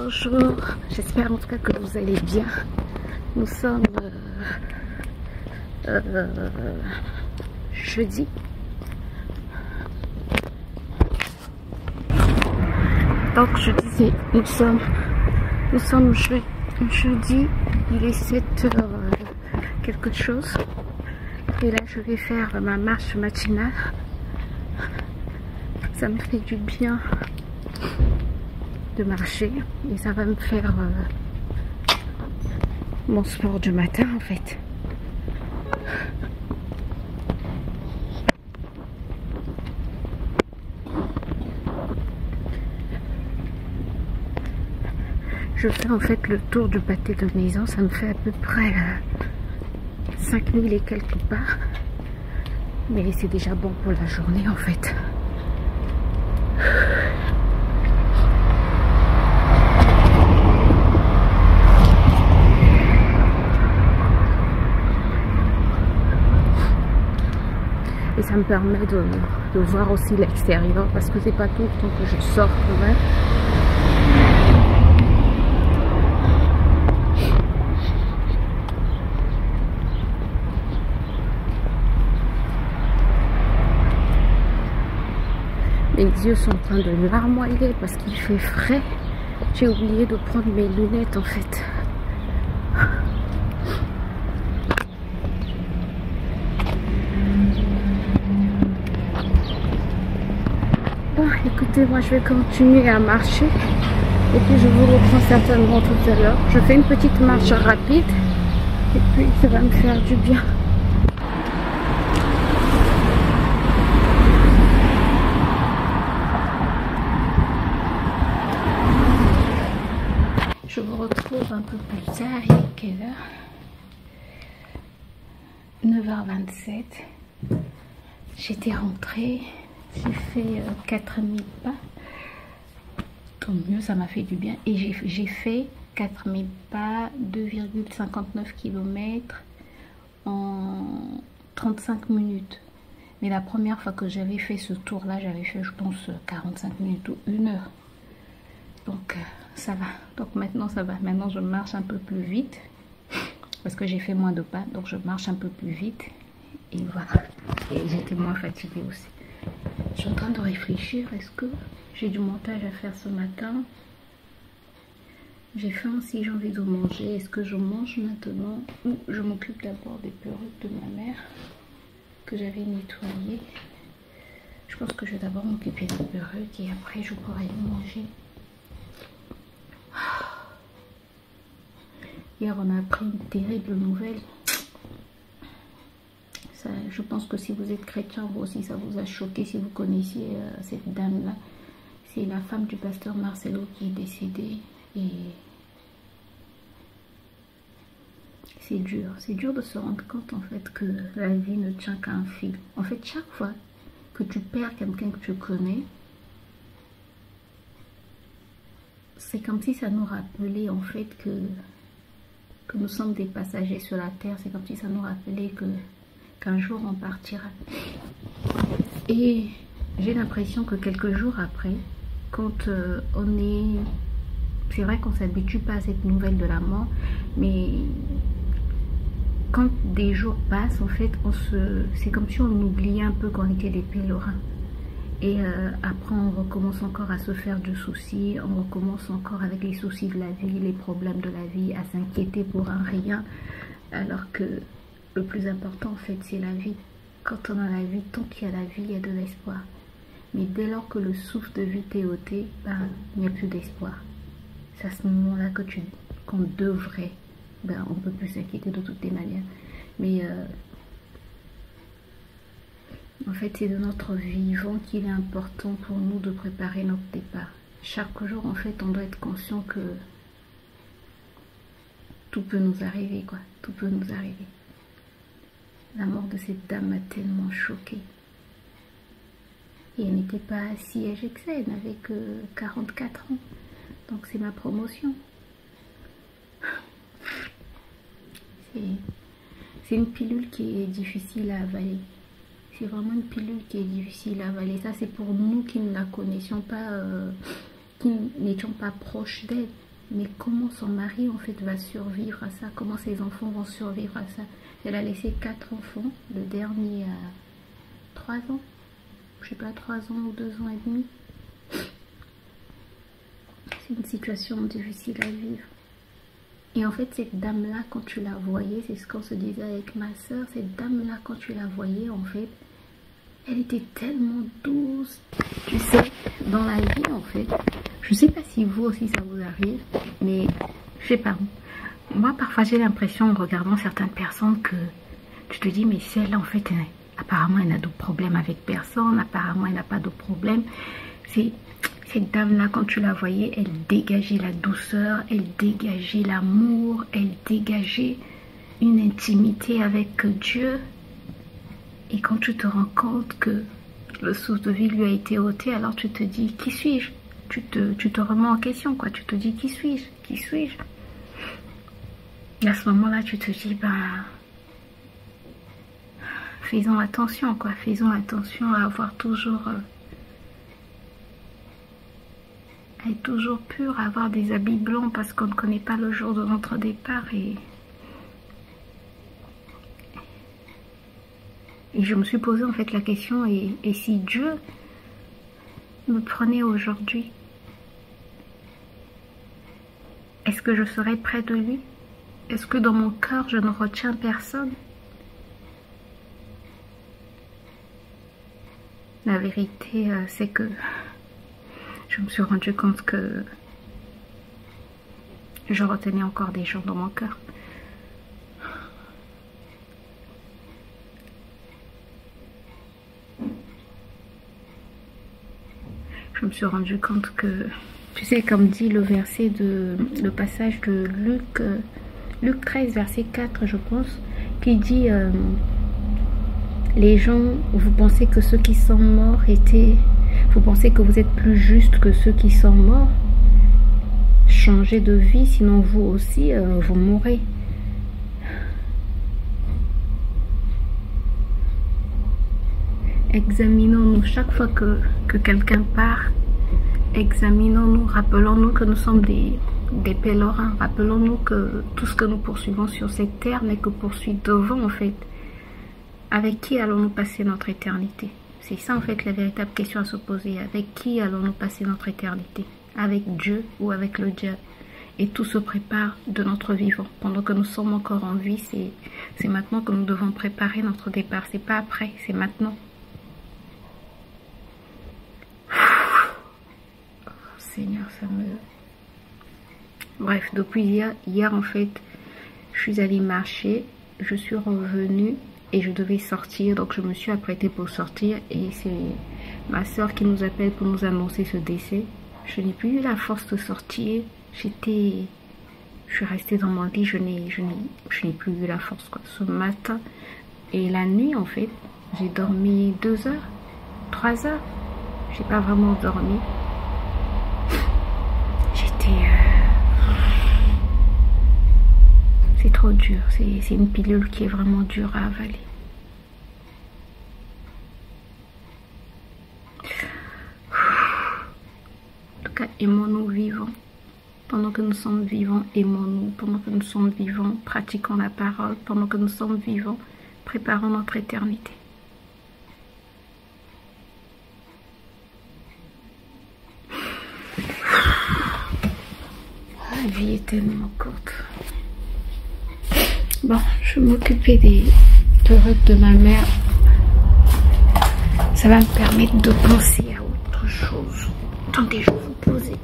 Bonjour, j'espère en tout cas que vous allez bien. Nous sommes jeudi. Donc je disais, nous sommes jeudi, il est 7h quelque chose. Et là je vais faire ma marche matinale. Ça me fait du bien de marcher et ça va me faire mon sport du matin en fait. Je fais en fait le tour du pâté de maison, ça me fait à peu près 5000 et quelques pas, mais c'est déjà bon pour la journée en fait. Et ça me permet de voir aussi l'extérieur parce que c'est pas tout le temps que je sors quand même. Mes yeux sont en train de larmoyer parce qu'il fait frais. J'ai oublié de prendre mes lunettes en fait. Bon, écoutez, moi je vais continuer à marcher et puis je vous reprends certainement tout à l'heure. Je fais une petite marche rapide et puis ça va me faire du bien. Je vous retrouve un peu plus tard. Il est quelle heure? 9h27. J'étais rentrée. J'ai fait 4000 pas. Tant mieux, ça m'a fait du bien. Et j'ai fait 4000 pas, 2,59 km en 35 minutes. Mais la première fois que j'avais fait ce tour-là, j'avais fait, je pense, 45 minutes ou 1 heure. Donc, ça va. Donc, maintenant, ça va. Maintenant, je marche un peu plus vite. Parce que j'ai fait moins de pas. Donc, je marche un peu plus vite. Et voilà. Et j'étais moins fatiguée aussi. Je suis en train de réfléchir. Est-ce que j'ai du montage à faire ce matin? J'ai faim si j'ai envie de manger. Est-ce que je mange maintenant? Ou je m'occupe d'abord des perruques de ma mère que j'avais nettoyées. Je pense que je vais d'abord m'occuper des perruques et après je pourrai manger. Hier, on a appris une terrible nouvelle. Ça, je pense que si vous êtes chrétien, vous aussi, ça vous a choqué si vous connaissiez cette dame-là. C'est la femme du pasteur Marcelo qui est décédée. Et c'est dur. C'est dur de se rendre compte, en fait, que la vie ne tient qu'à un fil. En fait, chaque fois que tu perds quelqu'un que tu connais, c'est comme si ça nous rappelait, en fait, que nous sommes des passagers sur la terre. C'est comme si ça nous rappelait qu'un jour on partira. Et j'ai l'impression que quelques jours après, quand on est... C'est vrai qu'on ne s'habitue pas à cette nouvelle de la mort, mais quand des jours passent, en fait, c'est comme si on oubliait un peu qu'on était des pèlerins. Et après, on recommence encore à se faire du souci, on recommence encore avec les soucis de la vie, les problèmes de la vie, à s'inquiéter pour un rien, alors que le plus important, en fait, c'est la vie. Quand on a la vie, tant qu'il y a la vie, il y a de l'espoir. Mais dès lors que le souffle de vie t'est ôté, ben, il n'y a plus d'espoir. C'est à ce moment-là qu'on devrait, ben, on ne peut plus s'inquiéter de toutes les manières. Mais... en fait, c'est de notre vivant qu'il est important pour nous de préparer notre départ. Chaque jour, en fait, on doit être conscient que tout peut nous arriver, quoi. Tout peut nous arriver. La mort de cette dame m'a tellement choquée. Et elle n'était pas si âgée que ça, elle n'avait que 44 ans. Donc c'est ma promotion. C'est une pilule qui est difficile à avaler. C'est vraiment une pilule qui est difficile à avaler. Ça, c'est pour nous qui ne la connaissions pas, qui n'étions pas proches d'elle. Mais comment son mari en fait va survivre à ça? Comment ses enfants vont survivre à ça? Elle a laissé 4 enfants, le dernier a 3 ans, je sais pas, 3 ans ou 2 ans et demi. C'est une situation difficile à vivre. Et en fait, cette dame-là, quand tu la voyais, c'est ce qu'on se disait avec ma soeur, cette dame-là, quand tu la voyais, en fait, elle était tellement douce. Tu sais, dans la vie, en fait, je sais pas si vous aussi ça vous arrive, mais je sais pas. Moi, parfois, j'ai l'impression, en regardant certaines personnes, que tu te dis, mais celle-là, en fait, apparemment, elle n'a de problème avec personne, apparemment, elle n'a pas de problème. Cette dame-là, quand tu la voyais, elle dégageait la douceur, elle dégageait l'amour, elle dégageait une intimité avec Dieu. Et quand tu te rends compte que le souffle de vie lui a été ôté, alors tu te dis, qui suis-je? Tu te remets en question, quoi. Tu te dis, qui suis-je? Qui suis-je? Et à ce moment-là, tu te dis, ben, faisons attention, quoi. Faisons attention à avoir toujours... à être toujours pur, à avoir des habits blancs parce qu'on ne connaît pas le jour de notre départ. Et je me suis posé en fait la question, et si Dieu me prenait aujourd'hui, est-ce que je serais près de lui? Est-ce que dans mon cœur je ne retiens personne? La vérité c'est que je me suis rendu compte que je retenais encore des gens dans mon cœur. Je me suis rendu compte que, tu sais, comme dit le verset le passage de Luc 13, verset 4, je pense, qui dit les gens, vous pensez que ceux qui sont morts vous pensez que vous êtes plus juste que ceux qui sont morts? Changez de vie, sinon vous aussi, vous mourrez. Examinons-nous chaque fois que quelqu'un part. Examinons-nous, rappelons-nous que nous sommes des pèlerins. Rappelons-nous que tout ce que nous poursuivons sur cette terre n'est que poursuite devant, en fait. Avec qui allons-nous passer notre éternité? C'est ça, en fait, la véritable question à se poser. Avec qui allons-nous passer notre éternité? Avec Dieu ou avec le diable? Et tout se prépare de notre vivant. Pendant que nous sommes encore en vie, c'est maintenant que nous devons préparer notre départ. C'est pas après, c'est maintenant. Oh, Seigneur, ça me... Bref, depuis hier en fait, je suis allée marcher, je suis revenue et je devais sortir. Donc je me suis apprêtée pour sortir et c'est ma soeur qui nous appelle pour nous annoncer ce décès. Je n'ai plus eu la force de sortir. Je suis restée dans mon lit, je n'ai plus eu la force, quoi. Ce matin et la nuit en fait, j'ai dormi 2 heures, 3 heures. J'ai pas vraiment dormi. C'est trop dur. C'est une pilule qui est vraiment dure à avaler. En tout cas, aimons-nous vivants. Pendant que nous sommes vivants, aimons-nous. Pendant que nous sommes vivants, pratiquons la parole. Pendant que nous sommes vivants, préparons notre éternité. La vie est tellement courte. Bon, je vais m'occuper des perruques de ma mère. Ça va me permettre de penser à autre chose. Attendez, je vais vous poser.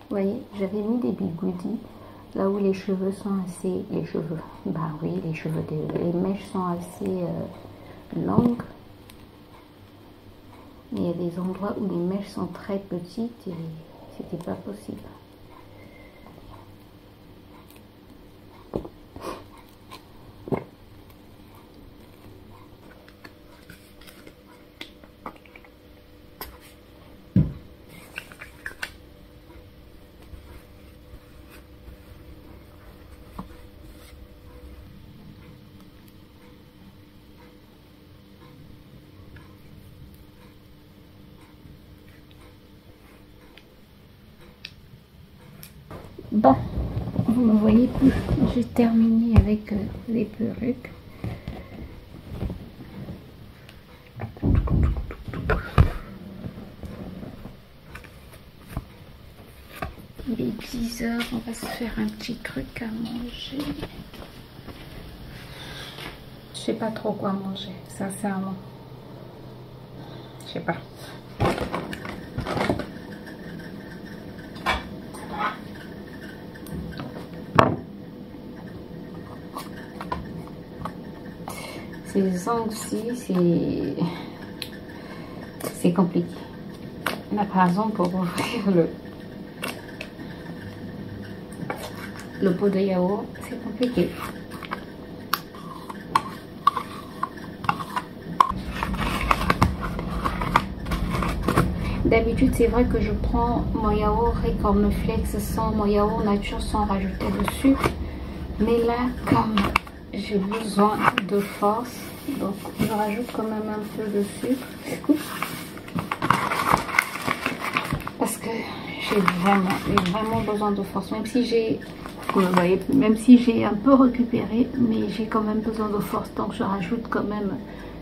Vous voyez, j'avais mis des bigoudis là où les cheveux sont assez... Les cheveux, bah oui, les mèches sont assez longues. Il y a des endroits où les mèches sont très petites et c'était pas possible. Bon, vous me voyez plus. J'ai terminé avec les perruques. Il est 10 heures, on va se faire un petit truc à manger. Je sais pas trop quoi manger, sincèrement. Je sais pas. Ces ongles-ci, c'est compliqué. La raison pour ouvrir le pot de yaourt, c'est compliqué. D'habitude, c'est vrai que je prends mon yaourt et cornflakes sans mon yaourt nature sans rajouter de sucre. Mais là, comme j'ai besoin de force, donc je rajoute quand même un peu de sucre. Parce que j'ai vraiment besoin de force. Même si j'ai, vous ne voyez plus, même si j'ai un peu récupéré, mais j'ai quand même besoin de force. Donc je rajoute quand même.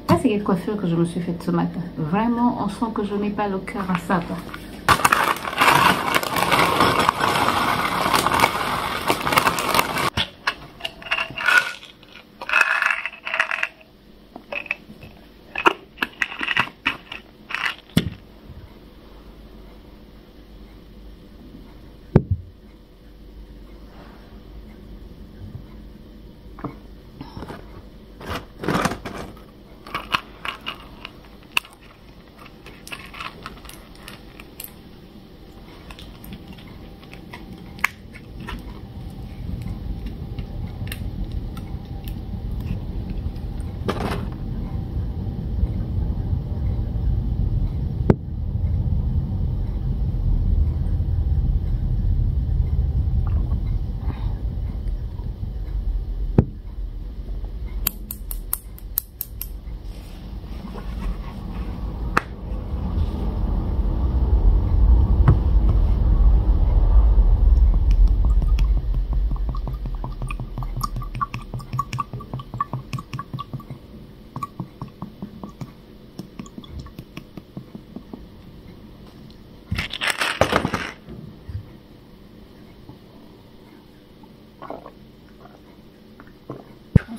Ça, c'est les coiffures que je me suis faite ce matin. Vraiment, on sent que je n'ai pas le cœur à ça, quoi.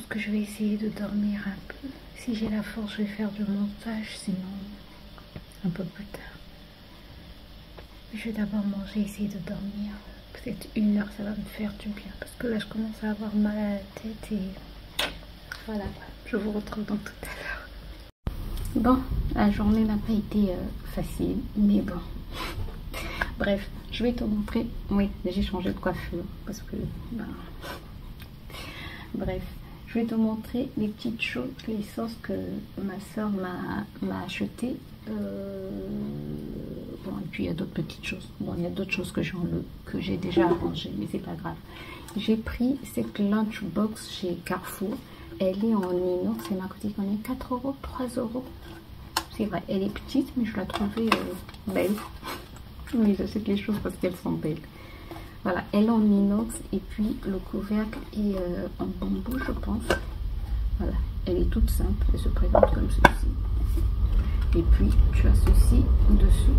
Que je vais essayer de dormir un peu. Si j'ai la force, je vais faire du montage, sinon un peu plus tard. Je vais d'abord manger, essayer de dormir. Peut-être 1 heure, ça va me faire du bien. Parce que là, je commence à avoir mal à la tête et voilà. Je vous retrouve donc tout à l'heure. Bon, la journée n'a pas été facile, mais bon. Bref, je vais te montrer. Oui, j'ai changé de coiffure parce que... Ben... Bref. Je vais te montrer les petites choses, les sauces que ma soeur m'a achetées. Bon, et puis il y a d'autres petites choses. Bon, il y a d'autres choses que j'ai déjà rangées, mais c'est pas grave. J'ai pris cette lunchbox chez Carrefour. Elle est en inox. Elle m'a coûté combien? 4 euros, 3 euros. C'est vrai, elle est petite, mais je la trouvais belle. Oui, j'achète les choses parce qu'elles sont belles. Voilà, elle est en inox et puis le couvercle est en bambou, je pense. Voilà, elle est toute simple, elle se présente comme ceci. Et puis, tu as ceci dessus.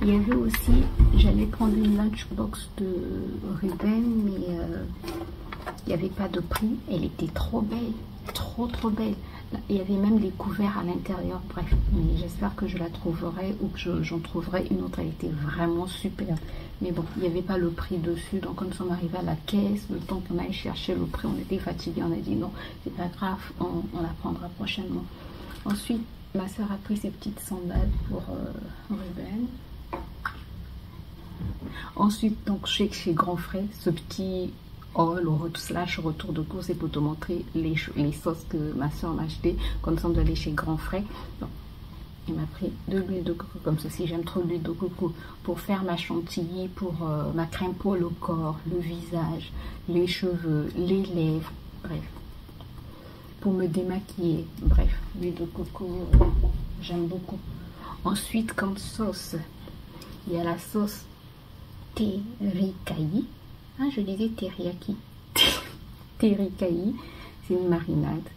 Il y avait aussi, j'allais prendre une lunchbox de Ruben, mais il n'y avait pas de prix. Elle était trop belle, trop belle. Il y avait même des couverts à l'intérieur, bref, mais j'espère que je la trouverai ou que j'en trouverai une autre. Elle était vraiment super, mais bon, il n'y avait pas le prix dessus, donc comme ça on arrivait à la caisse, le temps qu'on aille chercher le prix, on était fatigué, on a dit non, c'est pas grave, on la prendra prochainement. Ensuite, ma soeur a pris ses petites sandales pour Ruben. Ensuite, donc chez Grand Frais, ce petit haul ou slash retour de course, et pour te montrer les sauces que ma soeur m'a acheté comme ça on doit aller chez Grand Frais. Donc, il m'a pris de l'huile de coco comme ceci. J'aime trop l'huile de coco pour faire ma chantilly, pour ma crème pour le corps, le visage, les cheveux, les lèvres, bref, pour me démaquiller. Bref, l'huile de coco, j'aime beaucoup. Ensuite, comme sauce, il y a la sauce teriyaki. Ah, je disais teriyaki. Teriyaki, c'est une marinade.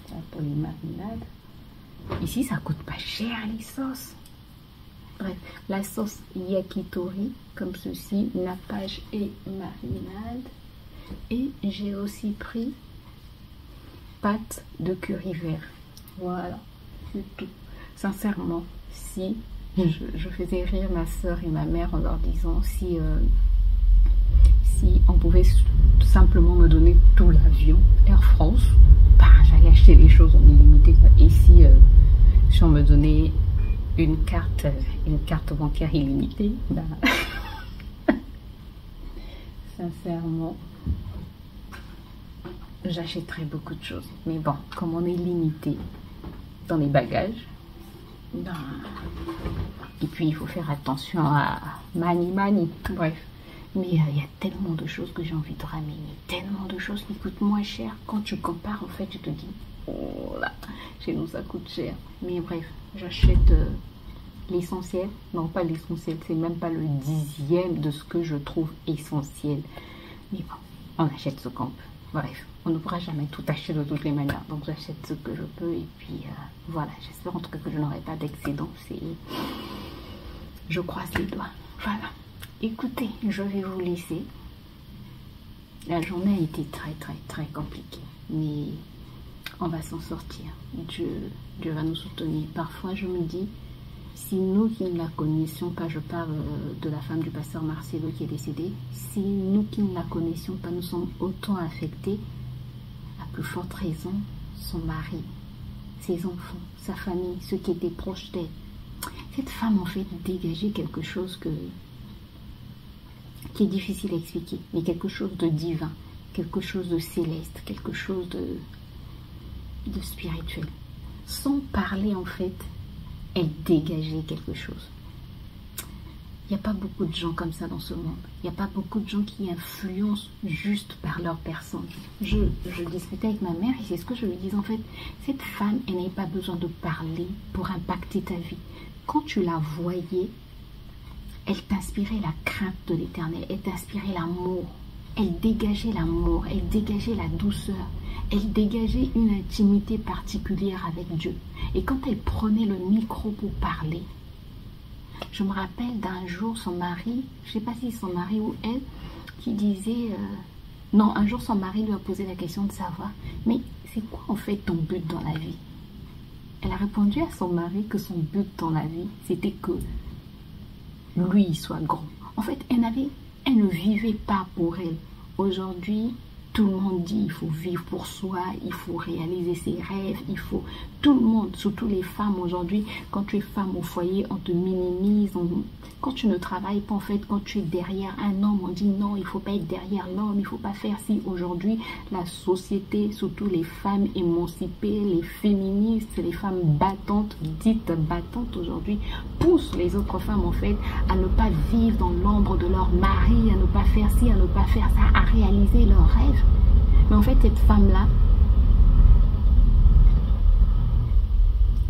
Ça pour les marinades. Ici, ça coûte pas cher les sauces. Bref, la sauce yakitori, comme ceci, nappage et marinade. Et j'ai aussi pris pâte de curry vert. Voilà, c'est tout. Sincèrement, si je faisais rire ma soeur et ma mère en leur disant si on pouvait tout simplement me donner tout l'avion Air France, bah, j'allais acheter les choses en illimité. Et si on me donnait une carte bancaire illimitée, bah, sincèrement, j'achèterais beaucoup de choses. Mais bon, comme on est limité dans les bagages, ben, et puis il faut faire attention à mani. Bref, mais il y a tellement de choses que j'ai envie de ramener, tellement de choses qui coûtent moins cher. Quand tu compares, en fait, tu te dis, oh là, chez nous ça coûte cher. Mais bref, j'achète l'essentiel. Non, pas l'essentiel, c'est même pas le 10e de ce que je trouve essentiel. Mais bon, on achète ce qu'on peut. Bref, on ne pourra jamais tout acheter de toutes les manières. Donc j'achète ce que je peux et puis voilà. J'espère en tout cas que je n'aurai pas d'excédent. Je croise les doigts. Voilà. Écoutez, je vais vous laisser. La journée a été très compliquée. Mais on va s'en sortir. Dieu va nous soutenir. Parfois je me dis, si nous qui ne la connaissions pas, je parle de la femme du pasteur Marcelo qui est décédée, si nous qui ne la connaissions pas, nous sommes autant affectés, à plus forte raison, son mari, ses enfants, sa famille, ceux qui étaient proches d'elle. Cette femme en fait dégageait quelque chose qui est difficile à expliquer, mais quelque chose de divin, quelque chose de céleste, quelque chose de spirituel. Sans parler en fait, elle dégageait quelque chose. Il n'y a pas beaucoup de gens comme ça dans ce monde. Il n'y a pas beaucoup de gens qui influencent juste par leur personne. Je discutais avec ma mère et c'est ce que je lui disais en fait. Cette femme, elle n'avait pas besoin de parler pour impacter ta vie. Quand tu la voyais, elle t'inspirait la crainte de l'Éternel. Elle t'inspirait l'amour. Elle dégageait l'amour. Elle dégageait la douceur. Elle dégageait une intimité particulière avec Dieu. Et quand elle prenait le micro pour parler, je me rappelle d'un jour son mari, je ne sais pas si son mari ou elle, qui disait, non, un jour son mari lui a posé la question de savoir, mais c'est quoi en fait ton but dans la vie? Elle a répondu à son mari que son but dans la vie, c'était que lui soit grand. En fait, elle ne vivait pas pour elle. Aujourd'hui, tout le monde dit il faut vivre pour soi, il faut réaliser ses rêves, il faut... Tout le monde, surtout les femmes aujourd'hui, quand tu es femme au foyer, on te minimise. Quand tu ne travailles pas, en fait, quand tu es derrière un homme, on dit non, il ne faut pas être derrière l'homme, il ne faut pas faire si. Aujourd'hui, la société, surtout les femmes émancipées, les féministes, les femmes battantes, dites battantes aujourd'hui, poussent les autres femmes, en fait, à ne pas vivre dans l'ombre de leur mari, à ne pas faire ci, à ne pas faire ça, à réaliser leurs rêves. Mais en fait, cette femme-là,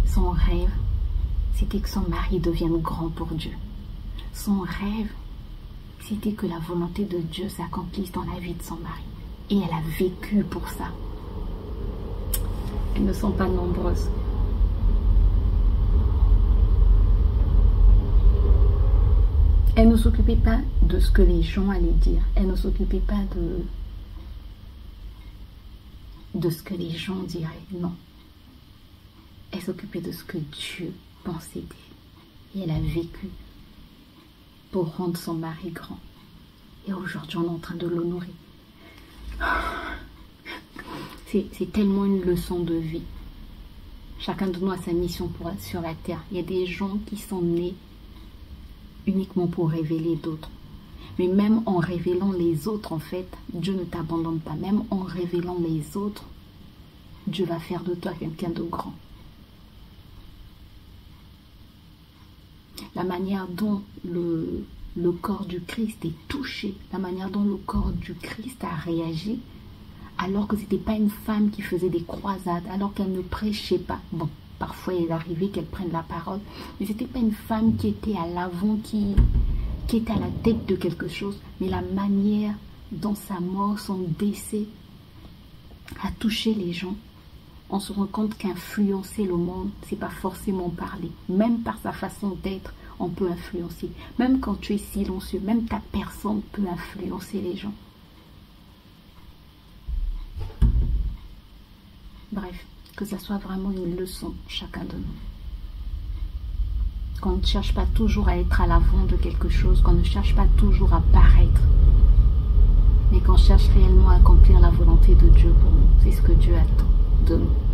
son rêve, c'était que son mari devienne grand pour Dieu. Son rêve, c'était que la volonté de Dieu s'accomplisse dans la vie de son mari. Et elle a vécu pour ça. Elles ne sont pas nombreuses. Elle ne s'occupait pas de ce que les gens allaient dire. Elle ne s'occupait pas de ce que les gens diraient. Non. Elle s'occupait de ce que Dieu pensait d'elle. Et elle a vécu pour rendre son mari grand. Et aujourd'hui, on est en train de l'honorer. C'est tellement une leçon de vie. Chacun de nous a sa mission sur la terre. Il y a des gens qui sont nés uniquement pour révéler d'autres. Mais même en révélant les autres, en fait, Dieu ne t'abandonne pas. Même en révélant les autres, Dieu va faire de toi quelqu'un de grand. La manière dont le corps du Christ est touché, la manière dont le corps du Christ a réagi, alors que ce n'était pas une femme qui faisait des croisades, alors qu'elle ne prêchait pas. Bon, parfois il arrivait qu'elle prenne la parole, mais c'était pas une femme qui était à l'avant, qui était à la tête de quelque chose, mais la manière dont sa mort, son décès a touché les gens. On se rend compte qu'influencer le monde, c'est pas forcément parler. Même par sa façon d'être, on peut influencer. Même quand tu es silencieux, même ta personne peut influencer les gens. Bref, que ça soit vraiment une leçon, chacun de nous. Qu'on ne cherche pas toujours à être à l'avant de quelque chose, qu'on ne cherche pas toujours à paraître, mais qu'on cherche réellement à accomplir la volonté de Dieu pour nous. C'est ce que Dieu attend de nous.